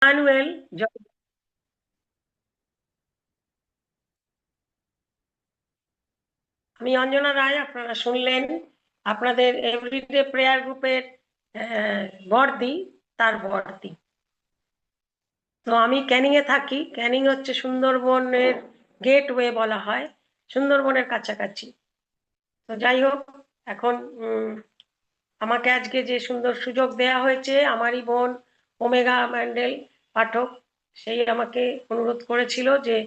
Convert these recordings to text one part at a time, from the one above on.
Emmanuel. আমি অঞ্জনা রায়, আপনারা শুনলেন আপনাদের এভরিডে প্রেয়ার গ্রুপের বর্দি, তার বর্দি। তো আমি ক্যানিং এ থাকি। ক্যানিং হচ্ছে সুন্দরবনের গেটওয়ে বলা হয়, সুন্দরবনের কাছাকাছি। তো যাই হোক, এখন আমাকে আজকে যে সুন্দর সুযোগ দেয়া হয়েছে, আমারই বোন ওমেগা ম্যান্ডেল পাঠক, সেই আমাকে অনুরোধ করেছিল যে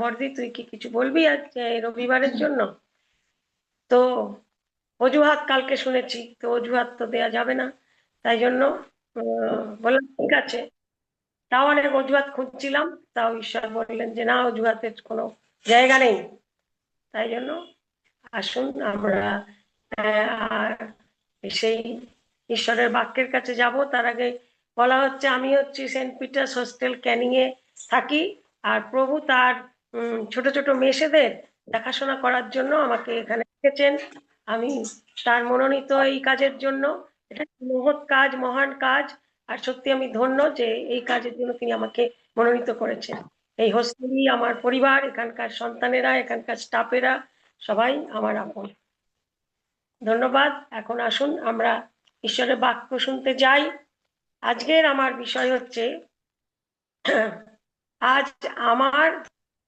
বর্দি তুই কি কিছু বলবি আজ রবিবারের জন্য। তো অজুহাত কালকে শুনেছি, তো অজুহাত তো দেয়া যাবে না, তাই জন্য বললাম ঠিক আছে। তাও অনেক অজুহাত খুঁজছিলাম, তাও ঈশ্বর বললেন যে না, অজুহাতের কোনো জায়গা নেই। তাই জন্য আসুন আমরা আর সেই ঈশ্বরের বাক্যের কাছে যাব। তার আগে বলা হচ্ছে, আমি হচ্ছি সেন্ট পিটার্স হোস্টেল ক্যানিং এ থাকি, আর প্রভু তার ছোট ছোট মেয়েদের দেখাশোনা করার জন্য আমাকে এখানে রেখেছেন। আমি তার মনোনীত এই কাজের জন্য। এটা মহৎ কাজ, মহান কাজ, আর সত্যি আমি ধন্য যে এই কাজের জন্য তিনি আমাকে মনোনীত করেছেন। এই হোস্টেলই আমার পরিবার, এখানকার সন্তানেরা, এখানকার স্টাফেরা সবাই আমার আপন। ধন্যবাদ। এখন আসুন আমরা ঈশ্বরের বাক্য শুনতে যাই। আজকের আমার বিষয় হচ্ছে, আজ আমার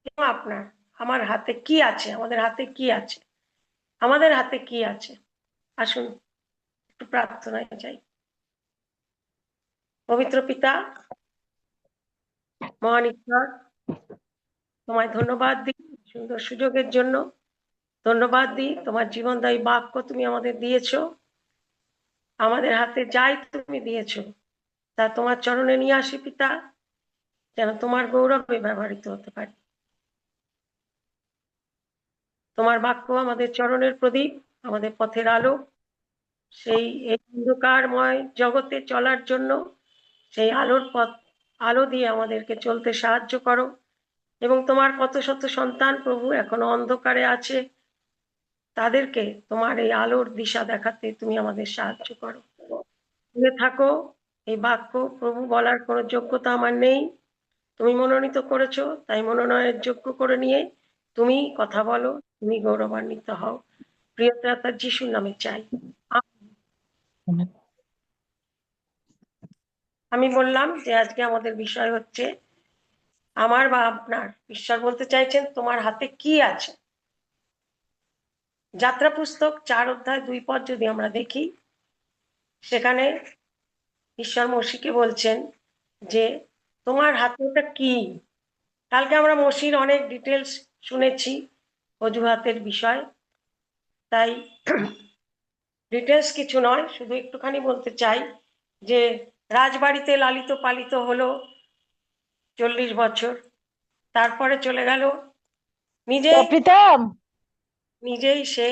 এবং আপনার, আমার হাতে কি আছে, আমাদের হাতে কি আছে, আমাদের হাতে কি আছে। আসুন একটু প্রার্থনায় যাই। পবিত্র পিতা, মহান ঈশ্বর, তোমায় ধন্যবাদ দিই সুন্দর সুযোগের জন্য। ধন্যবাদ দিই তোমার জীবনদায়ী বাক্য তুমি আমাদের দিয়েছো। আমাদের হাতে যাই তুমি দিয়েছো, তা তোমার চরণে নিয়ে আসি পিতা, যেন তোমার গৌরবে ব্যবহৃত হতে পারে। তোমার বাক্য আমাদের চরণের প্রদীপ, আমাদের পথের আলো। সেই এই অন্ধকারময় জগতে চলার জন্য সেই আলোর পথ, আলো দিয়ে আমাদেরকে চলতে সাহায্য করো। এবং তোমার কত শত সন্তান প্রভু এখনো অন্ধকারে আছে, তাদেরকে তোমার এই আলোর দিশা দেখাতে তুমি আমাদের সাহায্য করো। তুমি থাকো। এই বাক্য প্রভু বলার কোনো যোগ্যতা আমার নেই, তুমি মনোনীত করেছো, তাই মনোনয়নের যোগ্য করে নিয়ে তুমি কথা বলো, তুমি গৌরবান্বিত হও। প্রিয় ত্রাতা যিশুর নামে চাই। আমি বললাম যে আজকে আমাদের বিষয় হচ্ছে আমার বা আপনার। ঈশ্বর বলতে চাইছেন তোমার হাতে কি আছে। যাত্রা পুস্তক 4 অধ্যায় 2 পদ যদি আমরা দেখি, সেখানে ঈশ্বর মসিকে বলছেন যে তোমার হাতে ওটা কি। কালকে আমরা মসির অনেক ডিটেলস শুনেছি অজুহাতের বিষয়, তাই ডিটেলস কিছু নয়, শুধু একটুখানি বলতে চাই যে রাজবাড়িতে লালিত পালিত হলো 40 বছর, তারপরে চলে গেল নিজেই প্রীতম, নিজেই সে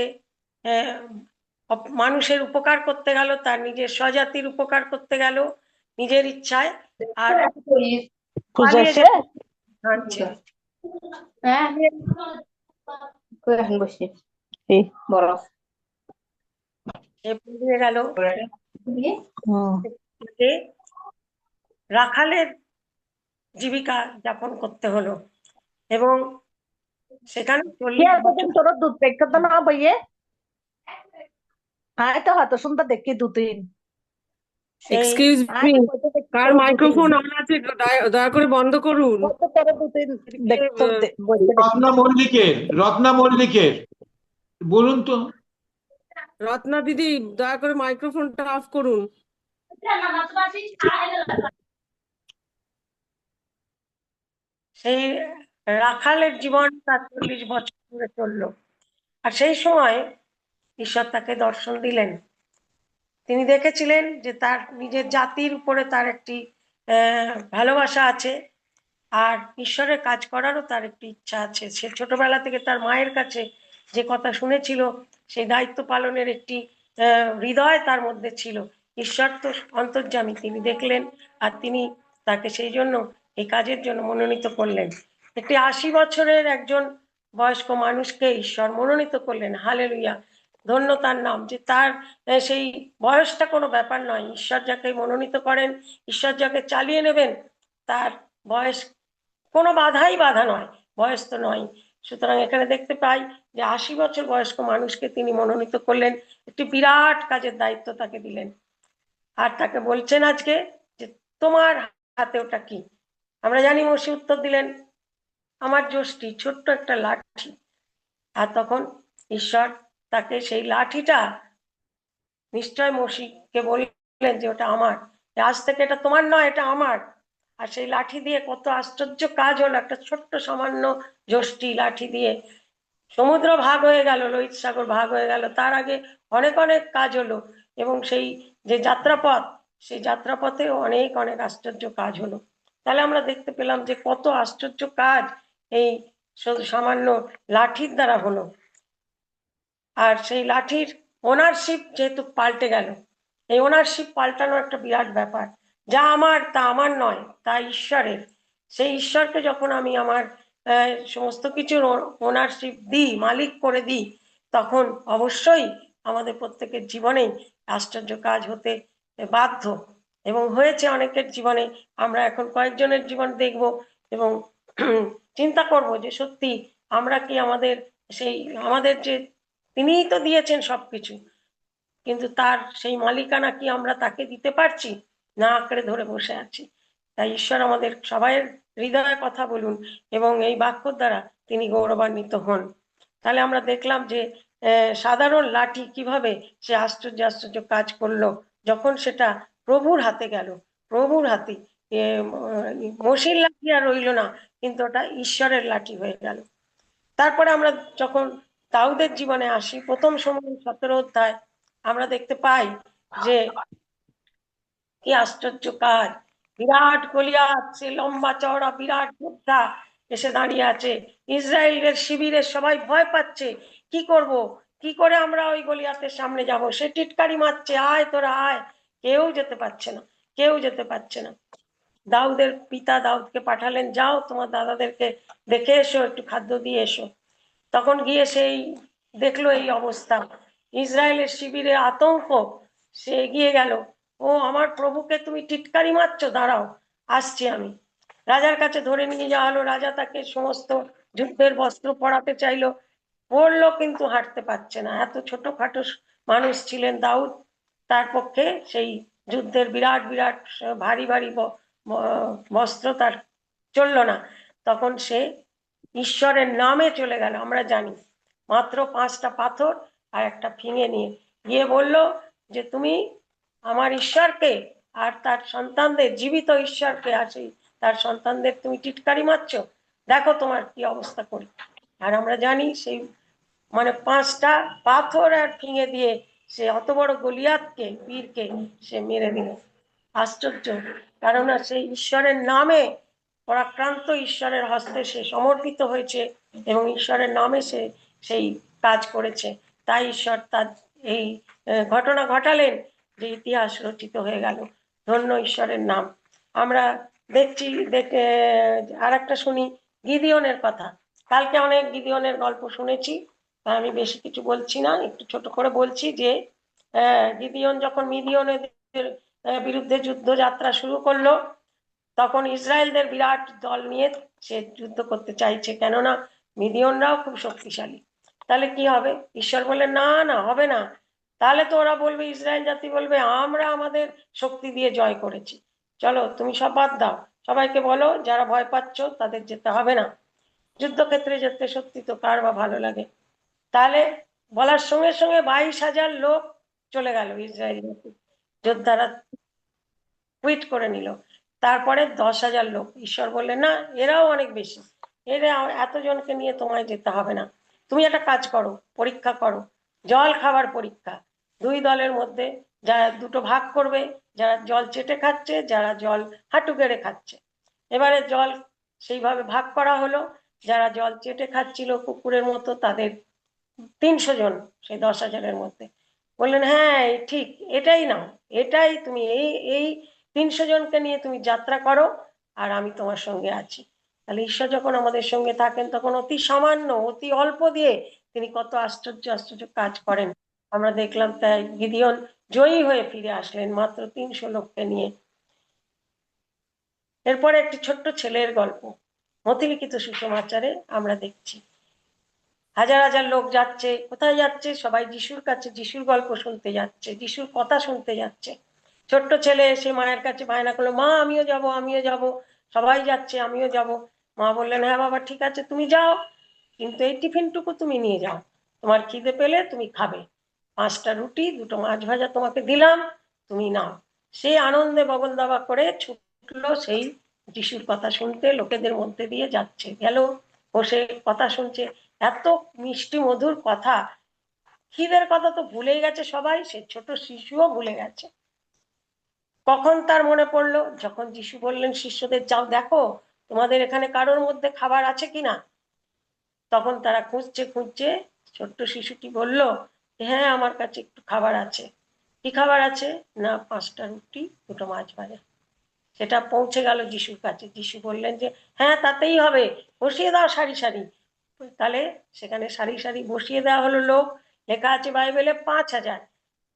মানুষের উপকার করতে গেল, তার নিজের স্বজাতির উপকার করতে গেল নিজের ইচ্ছায়, আর পূজা পালিয়ে সে যেতে হাঁটছে। হ্যাঁ এখন বসি এই বরফ সে পালিয়ে গেল হুম যে রাখালের জীবিকা যাপন করতে হলো, এবং সেখানে क्या 40 বছর। दिन तोरा दूध पैक करता ना भैया हाँ तो हाँ तो सुनता देख के दो तीन সেই এক্সকিউজ हाँ মি, तो कोई तो देख কার तेरे दो तीन মাইক্রোফোন অন আছে দয়া দয়া করে বন্ধ করুন। कोई तो तेरे दो तीन এদিকে, देख तो बोलते देखी রত্না মল্লিকের রত্না মল্লিকের বলুন তো। রত্না দিদি দয়া করে মাইক্রোফোনটা অফ করুন। সেই রাখালের জীবন তার 40 বছর ধরে চললো। আর সেই সময় ঈশ্বর তাকে দর্শন দিলেন। তিনি দেখেছিলেন যে তার নিজের জাতির উপরে তার একটি ভালোবাসা আছে, আর ঈশ্বরের কাজ করারও তার একটি ইচ্ছা আছে। সে ছোটবেলা থেকে তার মায়ের কাছে যে কথা শুনেছিল, সেই দায়িত্ব পালনের একটি হৃদয় তার মধ্যে ছিল। ঈশ্বর তো অন্তর্যামী, তিনি দেখলেন, আর তিনি তাকে সেই জন্য এই কাজের জন্য মনোনীত করলেন। একটি 80 বছরের একজন বয়স্ক মানুষকে ঈশ্বর মনোনীত করলেন। হালেলুয়া, ধন্য তার নাম, যে তার সেই বয়সটা কোনো ব্যাপার নয়। ঈশ্বর যাকে মনোনীত করেন, ঈশ্বর যাকে চালিয়ে নেবেন, তার বয়স কোনো বাধা নয়, বয়স তো নয়। সুতরাং এখানে দেখতে পাই যে 80 বছর বয়স্ক মানুষকে তিনি মনোনীত করলেন, একটি বিরাট কাজের দায়িত্ব তাকে দিলেন। আর তাকে বলছেন আজকে যে তোমার হাতে ওটা কি? আমরা জানি মসি উত্তর দিলেন, আমার যষ্টি, ছোট্ট একটা লাঠি। আর তখন ঈশ্বর তাকে সেই লাঠিটা, নিশ্চয় মসিকে বললেন যে ওটা আমার, আজ থেকে এটা তোমার নয়, এটা আমার। আর সেই লাঠি দিয়ে কত আশ্চর্য কাজ হলো, একটা ছোট্ট সামান্য যষ্টি লাঠি দিয়ে সমুদ্র ভাগ হয়ে গেল, লোহিত সাগর ভাগ হয়ে গেল। তার আগে অনেক অনেক কাজ হলো, এবং সেই যে যাত্রাপথ, সেই যাত্রাপথে অনেক অনেক আশ্চর্য কাজ হলো। তাহলে আমরা দেখতে পেলাম যে কত আশ্চর্য কাজ এই সামান্য লাঠির দ্বারা হলো। আর সেই লাঠির ওনারশিপ যেহেতু পাল্টে গেল, এই ওনারশিপ পাল্টানো একটা বিরাট ব্যাপার। যা আমার তা আমার নয়, তা ঈশ্বরের। সেই ঈশ্বরকে যখন আমি আমার সমস্ত কিছুর ওনারশিপ দিই, মালিক করে দিই, তখন অবশ্যই আমাদের প্রত্যেকের জীবনেই আশ্চর্য কাজ হতে বাধ্য, এবং হয়েছে অনেকের জীবনে। আমরা এখন কয়েকজনের জীবন দেখব এবং চিন্তা করব যে সত্যি আমরা কি আমাদের সেই, আমাদের যে তিনিই তো দিয়েছেন সবকিছু, কিন্তু তার সেই মালিকানা কি আমরা তাকে দিতে পারছি, না আঁকড়ে ধরে বসে আছি? তাই ঈশ্বর আমাদের সবাইয়ের হৃদয়ে কথা বলুন এবং এই বাক্যর দ্বারা তিনি গৌরবান্বিত হন। তাহলে আমরা দেখলাম যে সাধারণ লাঠি কিভাবে সে আশ্চর্য আশ্চর্য কাজ করলো যখন সেটা প্রভুর হাতে গেল, প্রভুর হাতে। মসির লাঠি আর রইল না, কিন্তু ওটা ঈশ্বরের লাঠি হয়ে গেল। তারপরে আমরা যখন দাউদের জীবনে আসি, প্রথম সময় 17 অধ্যায়, আমরা দেখতে পাই যে কি আশ্চর্য কাজ। বিরাট গলিয়াত, সে লম্বা চওড়া বিরাট যোদ্ধা এসে দাঁড়িয়ে আছে। ইসরায়েলের শিবিরে সবাই ভয় পাচ্ছে, কি করব, কি করে আমরা ওই গলিয়াতের সামনে যাব? সে টিটকারি মারছে, আয় তোরা আয়। কেউ যেতে পারছে না, কেউ যেতে পারছে না। দাউদের পিতা দাউদকে পাঠালেন, যাও তোমার দাদাদেরকে দেখে এসো, একটু খাদ্য দিয়ে এসো। তখন গিয়ে সেই দেখলো এই অবস্থা, ইসরায়েলের শিবিরে আতঙ্ক। সে এগিয়ে গেল, ও আমার প্রভুকে তুমি টিটকারি মারছো, দাঁড়াও আসছি আমি। রাজার কাছে ধরে নিয়ে যাওয়া হলো। রাজা তাকে সমস্ত যুদ্ধের বস্ত্র পরাতে চাইলো, পরলো, কিন্তু হাঁটতে পারছে না। এত ছোটখাটো মানুষ ছিলেন দাউদ, তার পক্ষে সেই যুদ্ধের বিরাট বিরাট ভারী ভারী বস্ত্র তার চললো না। তখন সে ঈশ্বরের নামে চলে গেল। আমরা জানি মাত্র 5টা পাথর আর একটা ফিঙে নিয়ে গিয়ে বলল যে তুমি আমার ঈশ্বরকে আর তার সন্তানদের, জীবিত ঈশ্বরকে আর সেই তার সন্তানদের তুমি টিটকারি মারছো, দেখো তোমার কি অবস্থা করি। আর আমরা জানি সেই মানে 5টা পাথর আর ফিঙে দিয়ে সে অত বড় গলিয়াতকে, বীরকে সে মেরে দিল। আশ্চর্য, কারণ সেই ঈশ্বরের নামে পরাক্রান্ত, ঈশ্বরের হস্তে সে সমর্পিত হয়েছে এবং ঈশ্বরের নামে সে সেই কাজ করেছে। তাই ঈশ্বর তার এই ঘটনা ঘটালেন যে ইতিহাস রচিত হয়ে গেল। ধন্য ঈশ্বরের নাম। আমরা দেখছি, আর একটা শুনি গিদিওনের কথা। কালকে অনেক গিদিওনের গল্প শুনেছি, আমি বেশি কিছু বলছি না, একটু ছোট করে বলছি যে গিদিওন যখন মিদিওনের বিরুদ্ধে যুদ্ধযাত্রা শুরু করলো, তখন ইসরায়েলদের বিরাট দল নিয়ে সে যুদ্ধ করতে চাইছে, কেননা মিদিয়নরাও খুব শক্তিশালী। তাহলে কি হবে? ঈশ্বর বললেন না না, হবে না। তাহলে তো ওরা বলবে, ইসরায়েল জাতি বলবে আমরা আমাদের শক্তি দিয়ে জয় করেছি, চলো তুমি সব বাদ দাও, সবাইকে বলো যারা ভয় পাচ্ছ তাদের যেতে হবে না, যুদ্ধক্ষেত্রে যেতে সত্যি তো কার বা ভালো লাগে। তাহলে বলার সঙ্গে সঙ্গে 22,000 লোক চলে গেল, ইসরায়েল যোদ্ধারা কুইট করে নিল। তারপরে 10,000 লোক। ঈশ্বর বললেন না, এরাও অনেক বেশি, এরা এতজনকে নিয়ে তোমায় যেতে হবে না। তুমি একটা কাজ করো, পরীক্ষা করো, জল খাবার পরীক্ষা। দুই দলের মধ্যে যারা দুটো ভাগ করবে, যারা জল চেটে খাচ্ছে, যারা জল হাঁটু গেড়ে খাচ্ছে। এবারে জল সেইভাবে ভাগ করা হলো। যারা জল চেটে খাচ্ছিল কুকুরের মতো, তাদের 300 জন সেই 10,000-এর মধ্যে। বললেন হ্যাঁ ঠিক, এটাই নাও, এটাই তুমি, এই এই 300 জনকে নিয়ে তুমি যাত্রা করো, আর আমি তোমার সঙ্গে আছি। তাহলে ঈশ্বর যখন আমাদের সঙ্গে থাকেন, তখন অতি সামান্য, অতি অল্প দিয়ে তিনি কত আশ্চর্য আশ্চর্য কাজ করেন। আমরা দেখলাম তাই গিদিওন জয়ী হয়ে ফিরে আসলেন মাত্র 300 লোককে নিয়ে। এরপরে একটি ছোট্ট ছেলের গল্প মতিলিখিত সুসমাচারে আমরা দেখছি হাজার হাজার লোক যাচ্ছে, কোথায় যাচ্ছে? সবাই যিশুর কাছে, যিশুর গল্প শুনতে যাচ্ছে, যিশুর কথা শুনতে যাচ্ছে। ছোট্ট ছেলে এসে মায়ের কাছে বায়না করলো, মা আমিও যাব, আমিও যাব, সবাই যাচ্ছে আমিও যাব। মা বললেন, হ্যাঁ বাবা ঠিক আছে তুমি যাও, কিন্তু এই টিফিনটুকু তুমি নিয়ে যাও, তোমার খিদে পেলে তুমি খাবে, 5টা রুটি 2টো মাছ ভাজা তোমাকে দিলাম, তুমি নাও। সে আনন্দে বগল দাবা করে ছুটলো সেই যিশুর কথা শুনতে, লোকেদের মধ্যে দিয়ে যাচ্ছে, গেল বসে কথা শুনছে। এত মিষ্টি মধুর কথা, খিদের কথা তো ভুলেই গেছে সবাই, সে ছোট শিশুও ভুলে গেছে। কখন তার মনে পড়লো? যখন যিশু বললেন শিষ্যদের, যাও দেখো তোমাদের এখানে কারোর মধ্যে খাবার আছে কিনা। তখন তারা খুঁজছে খুঁজছে, ছোট্ট শিশুটি বলল, হ্যাঁ আমার কাছে একটু খাবার আছে। কি খাবার আছে? না 5টা রুটি 2টো মাছ ভাজা। সেটা পৌঁছে গেল যিশুর কাছে। যিশু বললেন যে হ্যাঁ তাতেই হবে, বসিয়ে দাও সারি সারি। তাহলে সেখানে সারি সারি বসিয়ে দেওয়া হলো লোক। লেখা আছে বাইবেলে 5,000,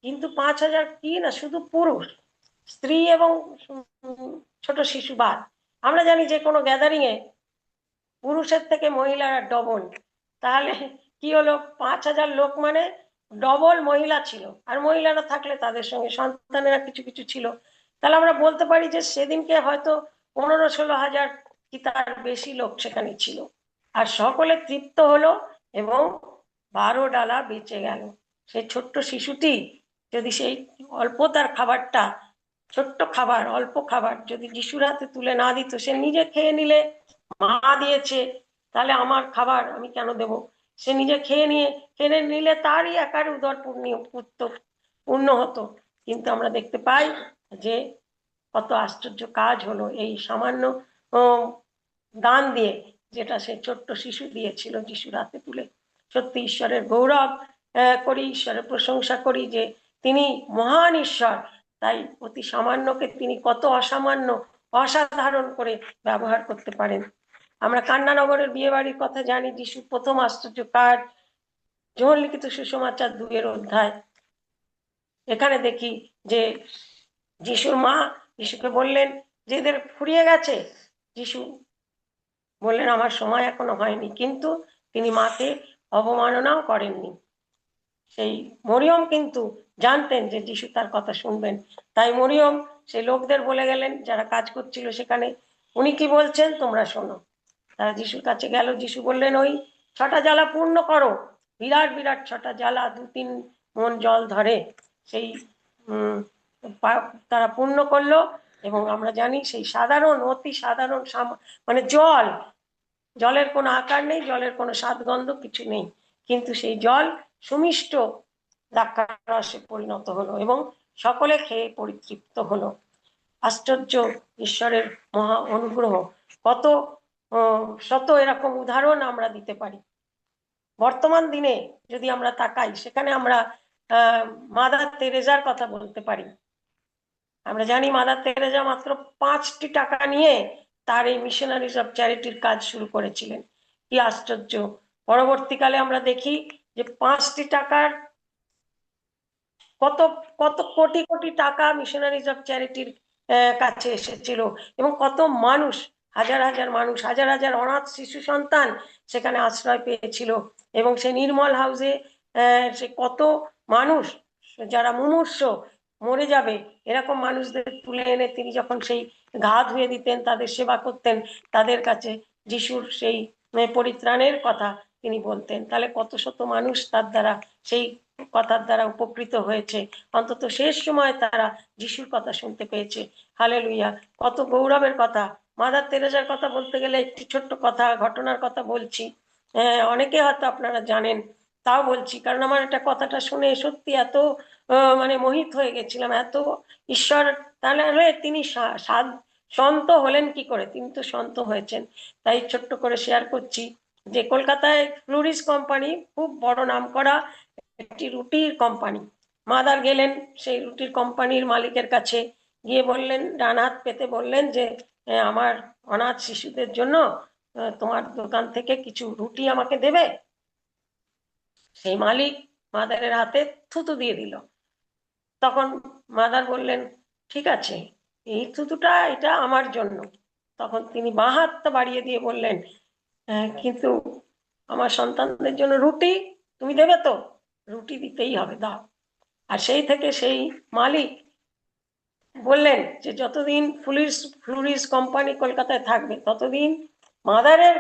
কিন্তু 5,000 কি না শুধু পুরুষ, স্ত্রী এবং ছোট শিশু বাদ। আমরা জানি যে কোনো গ্যাদারিং এ পুরুষের থেকে মহিলারা ডবল, তাহলে কি হলো? 5,000 লোক মানে ডবল মহিলা ছিল, আর মহিলারা থাকলে তাদের সঙ্গে সন্তানেরা কিছু কিছু ছিল। তাহলে আমরা বলতে পারি যে সেদিনকে হয়তো 15-16 হাজার কি তার বেশি লোক সেখানে ছিল, আর সকলে তৃপ্ত হলো এবং 12 ডালা বেঁচে গেল। সেই ছোট্ট শিশুটি যদি সেই অল্প তার খাবারটা, ছোট্ট খাবার, অল্প খাবার যদি যিশুর হাতে তুলে না দিত, সে নিজে খেয়ে নিলে, মা দিয়েছে তাহলে আমার খাবার আমি কেন দেব, সে নিজে খেয়ে নিলে তারই একার উদর পূর্ণ হতো। কিন্তু আমরা দেখতে পাই যে কত আশ্চর্য কাজ হলো এই সামান্য দান দিয়ে, যেটা সে ছোট্ট শিশু দিয়েছিল যিশুর হাতে তুলে। সত্যি ঈশ্বরের গৌরব করি, ঈশ্বরের প্রশংসা করি যে তিনি মহান ঈশ্বর, তাই অতি সামান্যকে তিনি কত অসামান্য অসাধারণ করে ব্যবহার করতে পারেন। আমরা কান্নানগরের বিয়ে বাড়ির কথা জানি, যিশুর প্রথম আশ্চর্য কাজ যোহন লিখিত সুসমাচার 2 অধ্যায়। এখানে দেখি যে যিশুর মা যিশুকে বললেন যে এদের ফুরিয়ে গেছে। যিশু বললেন আমার সময় এখনো হয়নি, কিন্তু তিনি মাকে অবমাননাও করেননি। সেই মরিয়ম কিন্তু জানতেন যে যিশু তার কথা শুনবেন, তাই মরিয়ম সেই লোকদের বলে গেলেন যারা কাজ করছিল সেখানে, উনি কি বলছেন তোমরা শোনো। তারা যিশুর কাছে গেল, যিশু বললেন ওই 6টা জালা পূর্ণ করো। বিরাট বিরাট 6টা জালা 2-3 মণ জল ধরে, সেই তারা পূর্ণ করলো। এবং আমরা জানি সেই সাধারণ, অতি সাধারণ মানে জলের কোনো আকার নেই, জলের কোনো স্বাদগন্ধ কিছু নেই, কিন্তু সেই জল সুমিষ্ট দ্রাক্ষারসে পরিণত হলো এবং সকলে খেয়ে পরিতৃপ্ত হলো। আশ্চর্য ঈশ্বরের মহা অনুগ্রহ, কত শত এরকম উদাহরণ আমরা দিতে পারি। বর্তমান দিনে যদি আমরা তাকাই, সেখানে আমরা মাদার তেরেজার কথা বলতে পারি। আমরা জানি মাদার তেরেজা মাত্র 5টি টাকা নিয়ে তার এই মিশনারিজ অফ চ্যারিটির কাজ শুরু করেছিলেন। কি আশ্চর্য! পরবর্তীকালে আমরা দেখি যে 5টি টাকার কত কত কোটি কোটি টাকা মিশনারিজ অফ চ্যারিটির কাছে এসেছিল, এবং কত মানুষ, হাজার হাজার মানুষ, হাজার হাজার অনাথ শিশু সন্তান সেখানে আশ্রয় পেয়েছিল। এবং সেই নির্মল হাউসে সে কত মানুষ যারা মুমূর্ষ, মরে যাবে এরকম মানুষদের তুলে এনে তিনি যখন সেই গা ধুয়ে দিতেন, তাদের সেবা করতেন, তাদের কাছে যিশুর সেই পরিত্রাণের কথা তিনি বলতেন। তাহলে কত শত মানুষ তার দ্বারা, সেই কথার দ্বারা উপকৃত হয়েছে, অন্তত শেষ সময় তারা যিশুর কথা শুনতে পেয়েছে। হালেলুয়া! কত গৌরবের কথা। মাদার তেরেজার কথা বলতে গেলে একটি ছোট্ট কথা, ঘটনার কথা বলছি, অনেকে হয়তো আপনারা জানেন, তাও বলছি কারণ আমার একটা কথাটা শুনে সত্যি এত মানে মোহিত হয়ে গেছিলাম, এত ঈশ্বর। তাহলে তিনি সন্ত হলেন কি করে? তিনি তো সন্ত হয়েছেন, তাই ছোট্ট করে শেয়ার করছি যে কলকাতায় ফ্লুরিস কোম্পানি, খুব বড় নাম করা একটি রুটির কোম্পানি। মাদার গেলেন সেই রুটির কোম্পানির মালিকের কাছে, গিয়ে বললেন, ডান হাত পেতে বললেন যে আমার অনাথ শিশুদের জন্য তোমার দোকান থেকে কিছু রুটি আমাকে দেবে। সেই মালিক মাদারের হাতে থুতু দিয়ে দিল। তখন মাদার বললেন, ঠিক আছে, এই থুতুটা এটা আমার জন্য, তখন তিনি বাঁ হাতটা বাড়িয়ে দিয়ে বললেন, কিন্তু আমার সন্তানদের জন্য রুটি তুমি দেবে তো? রুটি দিতেই হবে, দাও। আর সেই থেকে সেই মালিক বললেন যে যতদিন ফ্লুরিস কোম্পানি কলকাতায় থাকবে ততদিন মাদারের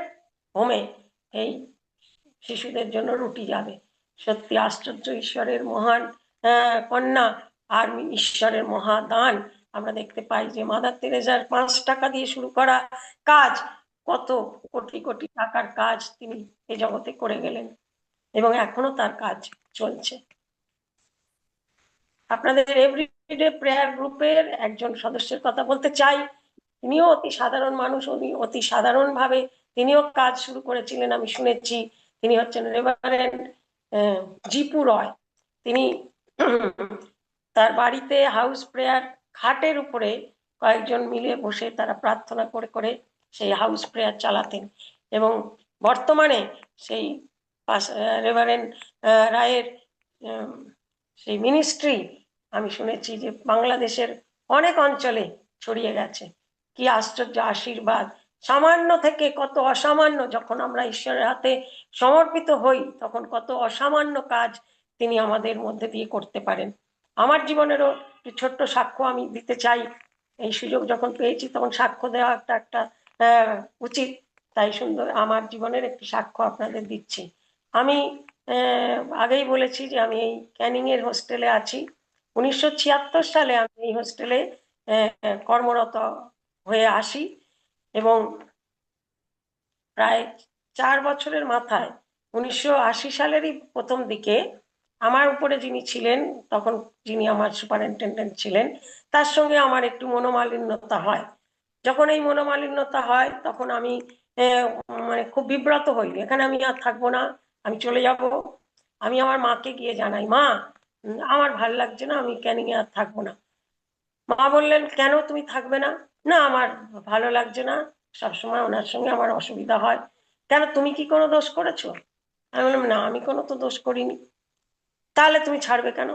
হোমে এই শিশুদের জন্য রুটি যাবে। সত্যি আশ্চর্য, ঈশ্বরের মহান কন্যা আর ঈশ্বরের মহাদান। আমরা দেখতে পাই যে মাদার তেরেসার 5 টাকা দিয়ে শুরু করা কাজ কত কোটি কোটি টাকার কাজ তিনি এ জগতে করে গেলেন, এবং এখনো তার কাজ চলছে। আপনাদের এভরিডে প্রেয়ার গ্রুপের একজন সদস্যের কথা বলতে চাই। তিনিও অতি সাধারণ মানুষ, উনি অতি সাধারণ ভাবে তিনিও কাজ শুরু করেছিলেন, আমি শুনেছি। তিনি হচ্ছেন রেভারেন্ড জিপু রয়। তিনি তার বাড়িতে হাউস প্রেয়ার খাটের উপরে কয়েকজন মিলে বসে তারা প্রার্থনা করে করে সেই হাউস প্রেয়ার চালাতেন, এবং বর্তমানে সেই রেভারেন্ড রায়ের সেই মিনিস্ট্রি আমি শুনেছি যে বাংলাদেশের অনেক অঞ্চলে ছড়িয়ে গেছে। কি আশ্চর্য আশীর্বাদ! সামান্য থেকে কত অসামান্য, যখন আমরা ঈশ্বরের হাতে সমর্পিত হই তখন কত অসামান্য কাজ তিনি আমাদের মধ্যে দিয়ে করতে পারেন। আমার জীবনেরও ছোট্ট সাক্ষ্য আমি দিতে চাই। এই সুযোগ যখন পেয়েছি তখন সাক্ষ্য দেওয়া একটা উচিত, তাই সুন্দর আমার জীবনের একটি সাক্ষ্য আপনাদের দিচ্ছি। আমি আগেই বলেছি যে আমি এই ক্যানিং এর হোস্টেলে আছি। 1976 সালে আমি এই হোস্টেলে কর্মরত হয়ে আসি, এবং প্রায় 4 বছরের মাথায় 1980 সালেরই প্রথম দিকে আমার উপরে যিনি ছিলেন, তখন যিনি আমার সুপারিনটেন্ডেন্ট ছিলেন, তার সঙ্গে আমার একটু মনোমালিন্যতা হয়। যখন এই মনোমালিন্যতা হয় তখন আমি মানে খুব বিব্রত হই, এখানে আমি আর থাকবো না, আমি চলে যাব। আমি আমার মাকে গিয়ে জানাই, মা আমার ভাল লাগছে না, আমি ক্যানিং এ আর থাকবো না। মা বললেন, কেন তুমি থাকবে না? না, আমার ভালো লাগছে না, সবসময় ওনার সঙ্গে আমার অসুবিধা হয়। কেন, তুমি কি কোনো দোষ করেছো? আমি বললাম, না, আমি কোনো তো দোষ করিনি। তাহলে তুমি ছাড়বে কেন?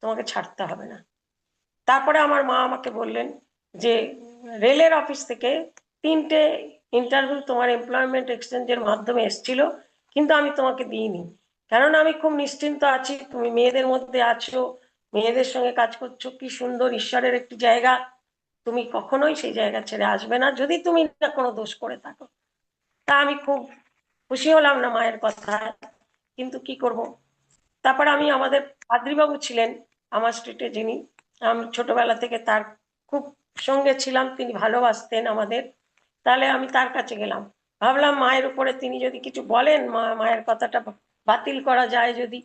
তোমাকে ছাড়তে হবে না। তারপরে আমার মা আমাকে বললেন যে রেলের অফিস থেকে 3টে ইন্টারভিউ তোমার এমপ্লয়মেন্ট এক্সচেঞ্জের মাধ্যমে এসেছিল, কিন্তু আমি তোমাকে দিইনি, কেননা আমি খুব নিশ্চিন্ত আছি তুমি মেয়েদের মধ্যে আছো, মেয়েদের সঙ্গে কাজ করছো, কি সুন্দর ঈশ্বরের একটি জায়গা, তুমি কখনোই সেই জায়গা ছেড়ে আসবে না যদি তুমি না কোনো দোষ করে থাকো। তা আমি খুব খুশি হলাম না মায়ের কথা, কিন্তু কি করব। তারপর আমি আমাদের পাদ্রীবাবু ছিলেন আমার স্ট্রিটে, যিনি আমি ছোটবেলা থেকে তার খুব সঙ্গে ছিলাম, তিনি ভালোবাসতেন আমাদের। তাহলে আমি তার কাছে গেলাম, ভাবলাম মায়ের উপরে তিনি যদি কিছু বলেন, মায়ের কথাটা বাতিল করা যায় যদি।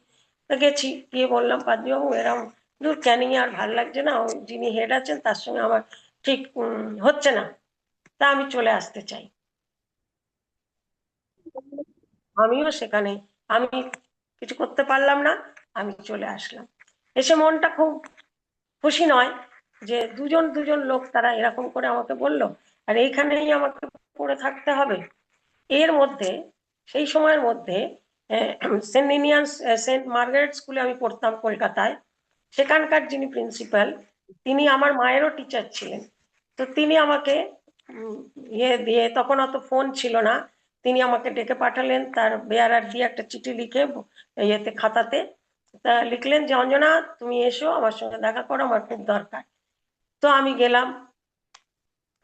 তো গেছি, গিয়ে বললাম, পাদ্রীবাবু এরকম দূর ক্যানিং এ আর ভালো লাগছে না, যিনি হেড আছেন তার সঙ্গে আমার ঠিক হচ্ছে না, তা আমি চলে আসতে চাই। আমিও সেখানে আমি কিছু করতে পারলাম না, আমি চলে আসলাম। এসে মনটা খুব খুশি নয় যে দুজন দুজন লোক তারা এরকম করে আমাকে বললো, আর এইখানেই আমাকে পড়ে থাকতে হবে। এর মধ্যে সেই সময়ের মধ্যে সেন্ট নিনিয়ান্স সেন্ট মার্গারেট স্কুলে আমি পড়তাম কলকাতায়। সেখানকার যিনি প্রিন্সিপাল, তিনি আমার মায়েরও টিচার ছিলেন। তো তিনি আমাকে ইয়ে দিয়ে, তখন অত ফোন ছিল না, তিনি আমাকে ডেকে পাঠালেন, তার বেয়ারার দিয়ে একটা চিঠি লিখে ইয়েতে খাতাতে তা লিখলেন যে অঞ্জনা তুমি এসো আমার সঙ্গে দেখা করো, আমার খুব দরকার। তো আমি গেলাম,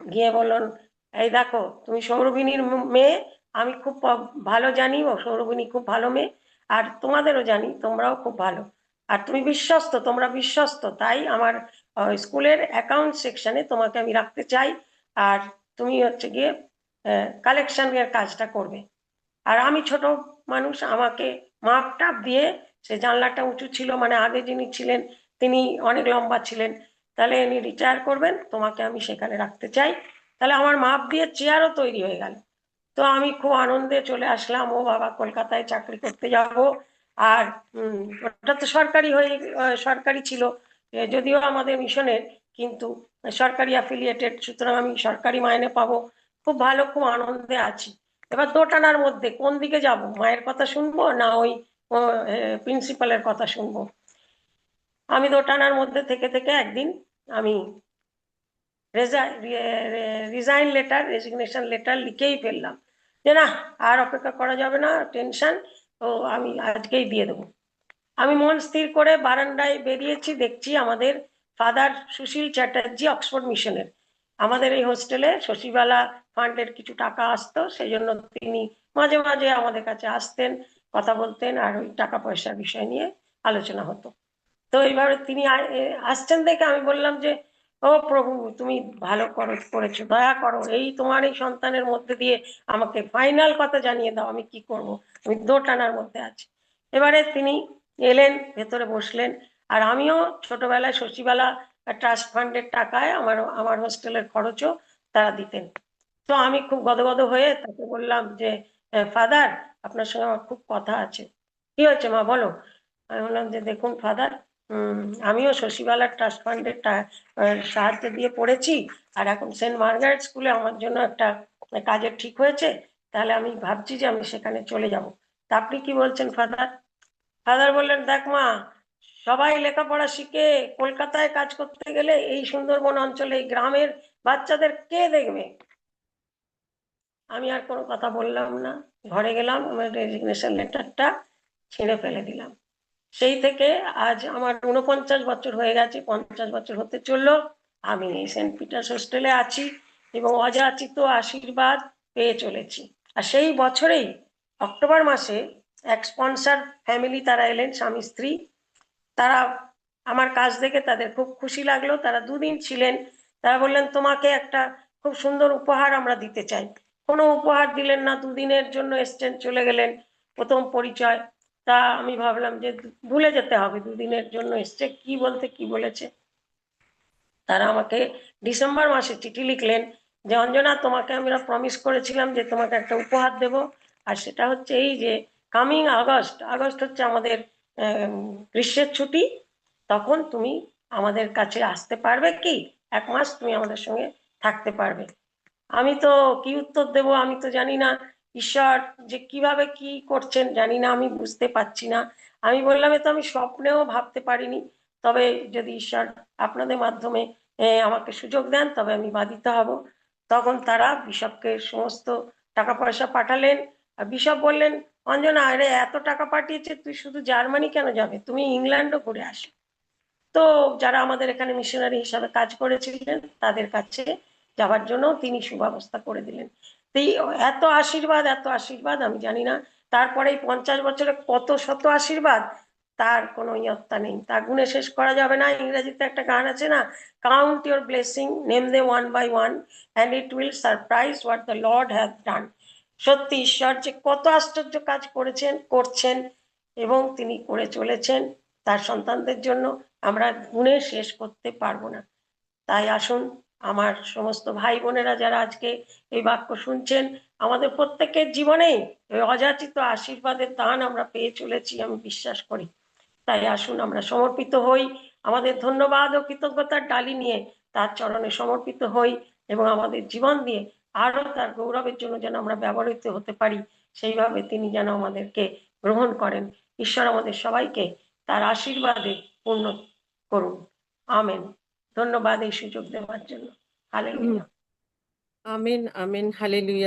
গিয়ে বললেন, এই দেখো তুমি সৌরভিনীর মেয়ে, আমি খুব ভালো জানি ও সৌরভিনী খুব ভালো মেয়ে, আর তোমাদেরও জানি তোমরাও খুব ভালো, আর তুমি বিশ্বস্ত, তোমরা বিশ্বস্ত, তাই আমার স্কুলের অ্যাকাউন্ট সেকশনে তোমাকে আমি রাখতে চাই, আর তুমি হচ্ছে গিয়ে কালেকশনের কাজটা করবে। আর আমি ছোট মানুষ, আমাকে মাপ টাপ দিয়ে, সে জানলাটা উঁচু ছিল, মানে আগে যিনি ছিলেন তিনি অনেক লম্বা ছিলেন, তাহলে ইনি রিটায়ার করবেন, তোমাকে আমি সেখানে রাখতে চাই। তাহলে আমার মাপ দিয়ে চেয়ারও তৈরি হয়ে গেল। তো আমি খুব আনন্দে চলে আসলাম, ও বাবা কলকাতায় চাকরি করতে যাব। আর ওটা তো সরকারি হয়ে সরকারি ছিল, যদিও আমাদের মিশনের, কিন্তু সরকারি অ্যাফিলিয়েটেড, সুতরাং আমি সরকারি মাইনে পাবো, খুব ভালো, খুব আনন্দে আছি। এবার দোটানার মধ্যে কোন দিকে যাব, মায়ের কথা শুনবো না ওই প্রিন্সিপালের কথা শুনবো। আমি দোটানার মধ্যে থেকে থেকে একদিন আমি রিজাইন লেটার, রেজিগনেশন লেটার লিখেই ফেললাম যে না আর অপেক্ষা করা যাবে না, টেনশন, তো আমি আজকেই দিয়ে দেবো। আমি মন স্থির করে বারান্দায় বেরিয়েছি, দেখছি আমাদের ফাদার সুশীল চ্যাটার্জি অক্সফোর্ড মিশনের আমাদের এই হোস্টেলে শশীবালা ফান্ডের কিছু টাকা আসতো, সেই জন্য তিনি মাঝে মাঝে আমাদের কাছে আসতেন, কথা বলতেন, আর ওই টাকা পয়সার বিষয় নিয়ে আলোচনা হতো। তো এইভাবে তিনি আসছেন দেখে আমি বললাম যে ও প্রভু, তুমি ভালো করেছো, দয়া করো, এই তোমার এই সন্তানের মধ্যে দিয়ে আমাকে ফাইনাল কথা জানিয়ে দাও, আমি কি করব, আমি দোটানার মধ্যে আছি। এবারে তিনি এলেন, ভেতরে বসলেন, আর আমিও ছোটবেলায় শশীবালা ট্রাস্ট ফান্ডের টাকায় আমার হোস্টেলের খরচও তারা দিতেন। তো আমি খুব গদগদ হয়ে তাকে বললাম যে ফাদার, আপনার সঙ্গে আমার খুব কথা আছে। কি হয়েছে মা, বলো। আমি বললাম যে দেখুন ফাদার, আমিও শশীবালার ট্রাস্ট ফান্ডের সাহায্য দিয়ে পড়েছি, আর এখন সেন্ট মার্গারেট স্কুলে আমার জন্য একটা কাজের ঠিক হয়েছে, তাহলে আমি ভাবছি যে আমি সেখানে চলে যাব। তা আপনি কি বলছেন ফাদার? ফাদার বললেন, দেখ মা, সবাই লেখাপড়া শিখে কলকাতায় কাজ করতে গেলে এই সুন্দরবন অঞ্চলে এই গ্রামের বাচ্চাদের কে দেখবে? আমি আর কোনো কথা বললাম না, ঘরে গেলাম, আমার রেজিগনেশন লেটারটা ছিঁড়ে ফেলে দিলাম। সেই থেকে আজ আমার 49 বছর হয়ে গেছে, 50 বছর হতে চললো, আমি এই সেন্ট পিটার্স হোস্টেলে আছি এবং অযাচিত আশীর্বাদ পেয়ে চলেছি। আর সেই বছরেই অক্টোবর মাসে এক স্পন্সর ফ্যামিলি তারা এলেন, স্বামী স্ত্রী, তারা আমার কাজ দেখে তাদের খুব খুশি লাগলো, তারা 2 দিন ছিলেন। তারা বললেন তোমাকে একটা খুব সুন্দর উপহার আমরা দিতে চাই। কোনো উপহার দিলেন না, 2 দিনের জন্য এসছেন, চলে গেলেন, প্রথম পরিচয়। তা আমি ভাবলাম যে ভুলে যেতে হবে, 2 দিনের জন্য এসছে, কি বলতে কি বলেছে। তারা আমাকে ডিসেম্বর মাসে চিঠি লিখলেন যে অঞ্জনা, তোমাকে আমরা প্রমিস করেছিলাম যে তোমাকে একটা উপহার দেব, আর সেটা হচ্ছে এই যে কামিং আগস্ট, আগস্ট হচ্ছে আমাদের গ্রীষ্মের ছুটি, তখন তুমি আমাদের কাছে আসতে পারবে কি, 1 মাস তুমি আমাদের সঙ্গে থাকতে পারবে। আমি তো কি উত্তর দেব, আমি তো জানি না ঈশ্বর যে কিভাবে কি করছেন, জানি না, আমি বুঝতে পারছি না। আমি বললাম এ তো আমি স্বপ্নেও ভাবতে পারিনি, তবে যদি ঈশ্বর আপনাদের মাধ্যমে আমাকে সুযোগ দেন তবে আমি বাধিত হব। তখন তারা বিশপকে সমস্ত টাকা পয়সা পাঠালেন, আর বিশপ বললেন, অঞ্জনা আরে এত টাকা পাঠিয়েছে, তুই শুধু জার্মানি কেন যাবে, তুমি ইংল্যান্ডও ঘুরে আসো। তো যারা আমাদের এখানে মিশনারি হিসাবে কাজ করেছিলেন তাদের কাছে যাবার জন্য তিনি সুব্যবস্থা করে দিলেন। তো এত আশীর্বাদ, এত আশীর্বাদ, আমি জানি না তারপরে 50 বছরে কত শত আশীর্বাদ, তার কোনো ইয়ত্তা নেই, তা গুণে শেষ করা যাবে না। ইংরেজিতে একটা গান আছে না, count your blessings, name them one by one, and it will surprise what the lord have done. সত্যি ঈশ্বর যে কত আশ্চর্য কাজ করেছেন, করছেন এবং তিনি করে চলেছেন তার সন্তানদের জন্য, আমরা গুণে শেষ করতে পারবো না। তাই আসুন আমার সমস্ত ভাই বোনেরা যারা আজকে এই বাক্য শুনছেন, আমাদের প্রত্যেকের জীবনেই ওই অযাচিত আশীর্বাদের দান আমরা পেয়ে চলেছি, আমি বিশ্বাস করি। তাই আসুন আমরা সমর্পিত হই, আমাদের ধন্যবাদ ও কৃতজ্ঞতার ডালি নিয়ে তার চরণে সমর্পিত হই, এবং আমাদের জীবন দিয়ে আরো তার গৌরবের জন্য যেন আমরা ব্যবহৃত হতে পারি, সেইভাবে তিনি যেন আমাদেরকে গ্রহণ করেন। ঈশ্বর আমাদের সবাইকে তার আশীর্বাদে পূর্ণ করুন। আমেন। ধন্যবাদ এই সুযোগ দেওয়ার জন্য। হালেলুয়া। Amen, amen, hallelujah.